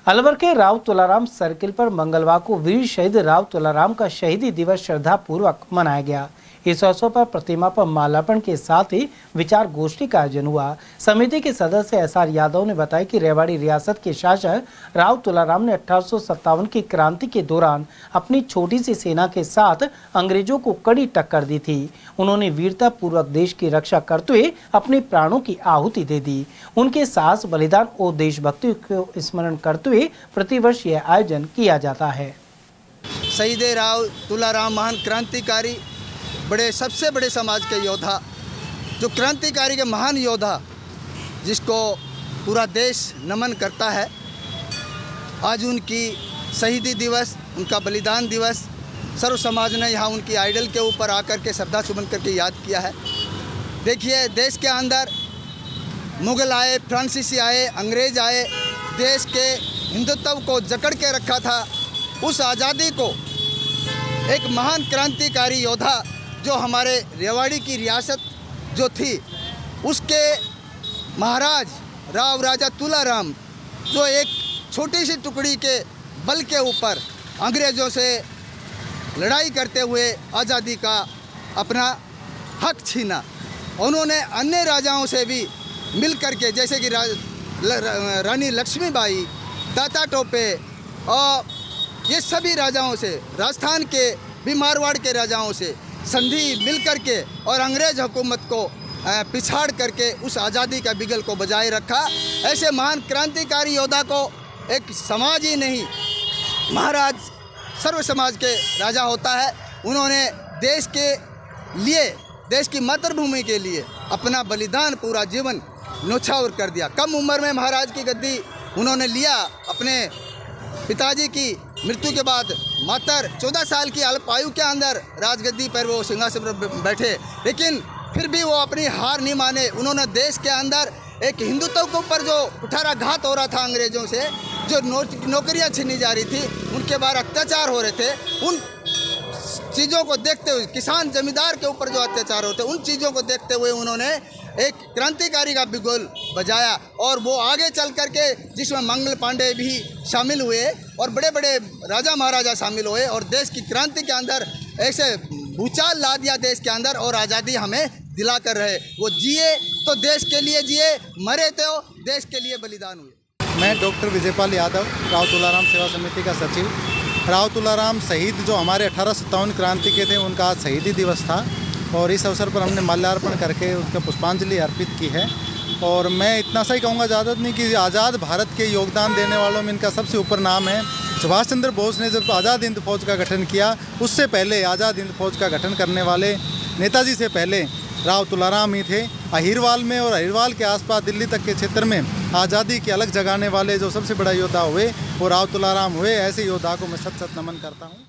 अलवर के राव तुलाराम सर्किल पर मंगलवार को वीर शहीद राव तुलाराम का शहीदी दिवस श्रद्धा पूर्वक मनाया गया। इस अवसर पर प्रतिमा पर माल्यार्पण के साथ ही विचार गोष्ठी का आयोजन हुआ। समिति के सदस्य एसआर यादव ने बताया कि रेवाड़ी रियासत के शासक राव तुलाराम ने 1857 की क्रांति के दौरान अपनी छोटी सी सेना के साथ अंग्रेजों को कड़ी टक्कर दी थी। उन्होंने वीरता पूर्वक देश की रक्षा करते हुए अपने प्राणों की आहुति दे दी। उनके साहस, बलिदान और देशभक्ति को स्मरण करते हुए प्रतिवर्ष यह आयोजन किया जाता है। शहीद राव तुलाराम महान क्रांतिकारी, सबसे बड़े समाज के योद्धा, जो क्रांतिकारी के महान योद्धा, जिसको पूरा देश नमन करता है। आज उनकी शहीदी दिवस, उनका बलिदान दिवस, सर्व समाज ने यहाँ उनकी आइडल के ऊपर आकर के श्रद्धा सुमन करके याद किया है। देखिए, देश के अंदर मुगल आए, फ्रांसीसी आए, अंग्रेज आए, देश के हिंदुत्व को जकड़ के रखा था। उस आज़ादी को एक महान क्रांतिकारी योद्धा, जो हमारे रेवाड़ी की रियासत जो थी, उसके महाराज राव राजा तुलाराम, जो एक छोटी सी टुकड़ी के बल के ऊपर अंग्रेज़ों से लड़ाई करते हुए आज़ादी का अपना हक छीना। उन्होंने अन्य राजाओं से भी मिल करके, जैसे कि रानी लक्ष्मीबाई, दाता टोपे और ये सभी राजाओं से, राजस्थान के भी मारवाड़ के राजाओं से संधि मिल करके और अंग्रेज हुकूमत को पिछाड़ करके उस आज़ादी का बिगल को बजाय रखा। ऐसे महान क्रांतिकारी योद्धा को एक समाज ही नहीं, महाराज सर्व समाज के राजा होता है। उन्होंने देश के लिए, देश की मातृभूमि के लिए अपना बलिदान, पूरा जीवन न्योछावर कर दिया। कम उम्र में महाराज की गद्दी उन्होंने लिया। अपने पिताजी की मृत्यु के बाद मात्र 14 साल की अल्प आयु के अंदर राजगद्दी पर वो सिंहासन पर बैठे, लेकिन फिर भी वो अपनी हार नहीं माने। उन्होंने देश के अंदर एक हिंदुत्व के ऊपर जो कुठाराघात हो रहा था अंग्रेज़ों से, जो नौकरियां छीनी जा रही थी, उनके बाहर अत्याचार हो रहे थे, उन चीज़ों को देखते हुए, किसान जमींदार के ऊपर जो अत्याचार होते, उन चीज़ों को देखते हुए उन्होंने एक क्रांतिकारी का बिगुल बजाया। और वो आगे चल करके, जिसमें मंगल पांडे भी शामिल हुए और बड़े बड़े राजा महाराजा शामिल हुए, और देश की क्रांति के अंदर ऐसे भूचाल ला दिया देश के अंदर, और आज़ादी हमें दिला कर रहे। वो जिए तो देश के लिए जिए, मरे तो देश के लिए बलिदान हुए। मैं डॉक्टर विजयपाल यादव, राव तुलाराम सेवा समिति का सचिव। राव तुलाराम शहीद जो हमारे 1857 क्रांति के थे, उनका आज शहीदी दिवस था और इस अवसर पर हमने माल्यार्पण करके उसका पुष्पांजलि अर्पित की है। और मैं इतना सा ही कहूँगा, ज़्यादा नहीं, कि आज़ाद भारत के योगदान देने वालों में इनका सबसे ऊपर नाम है। सुभाष चंद्र बोस ने जब आज़ाद हिंद फौज का गठन किया, उससे पहले आज़ाद हिंद फौज का गठन करने वाले नेताजी से पहले राव तुलाराम ही थे। अहिरवाल में और अहिरवाल के आसपास दिल्ली तक के क्षेत्र में आज़ादी की अलग जगाने वाले जो सबसे बड़ा योद्धा हुए, वो राव तुलाराम हुए। ऐसे योद्धा को मैं सत नमन करता हूँ।